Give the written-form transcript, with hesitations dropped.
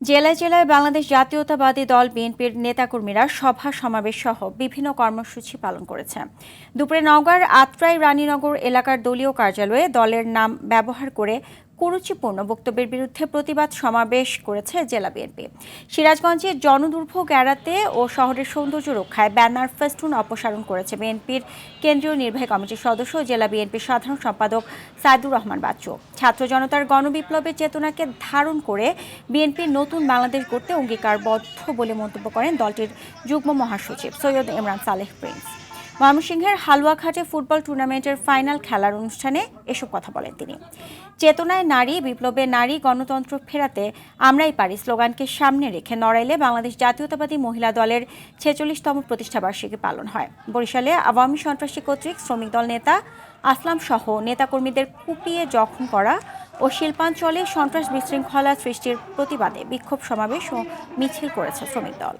জেলায় জেলায় বাংলাদেশ জাতীয়তাবাদী দল বিএনপির নেতাকর্মীরা সভা সমাবেশ সহ বিভিন্ন কর্মসূচি পালন করেছে। দুপুরে নওগাঁর আত্রাই রানীনগর এলাকার দলীয় কার্যালয়ে দলের নাম ব্যবহার করে কুরুচিপূর্ণ বক্তব্যের বিরুদ্ধে প্রতিবাদ সমাবেশ করেছে জেলা বিএনপি। সিরাজগঞ্জে জনদুর্ভোগ এড়াতে ও শহরের সৌন্দর্য রক্ষায় ব্যানার ফেস্টুন অপসারণ করেছে বিএনপির কেন্দ্রীয় নির্বাহী কমিটির সদস্য জেলা বিএনপির সাধারণ সম্পাদক সাইদুর রহমান বাচ্চু। ছাত্র জনতার গণবিপ্লবের চেতনাকে ধারণ করে বিএনপির নতুন বাংলাদেশ গড়তে অঙ্গীকারবদ্ধ বলে মন্তব্য করেন দলটির যুগ্ম মহাসচিব সৈয়দ ইমরান সালেহ প্রিন্স। ময়মনসিংহের হালুয়াঘাটে ফুটবল টুর্নামেন্টের ফাইনাল খেলার অনুষ্ঠানে এসব কথা বলেন তিনি। চেতনায় নারী, বিপ্লবে নারী, গণতন্ত্র ফেরাতে আমরাই পারি স্লোগানকে সামনে রেখে নড়াইলে বাংলাদেশ জাতীয়তাবাদী মহিলা দলের 46তম প্রতিষ্ঠাবার্ষিকী পালন হয়। বরিশালে আওয়ামী সন্ত্রাসী কর্তৃক শ্রমিক দল নেতা আসলাম সহ নেতাকর্মীদের কুপিয়ে জখম করা ও শিল্পাঞ্চলে সন্ত্রাস বিশৃঙ্খলা সৃষ্টির প্রতিবাদে বিক্ষোভ সমাবেশ ও মিছিল করেছে শ্রমিক দল।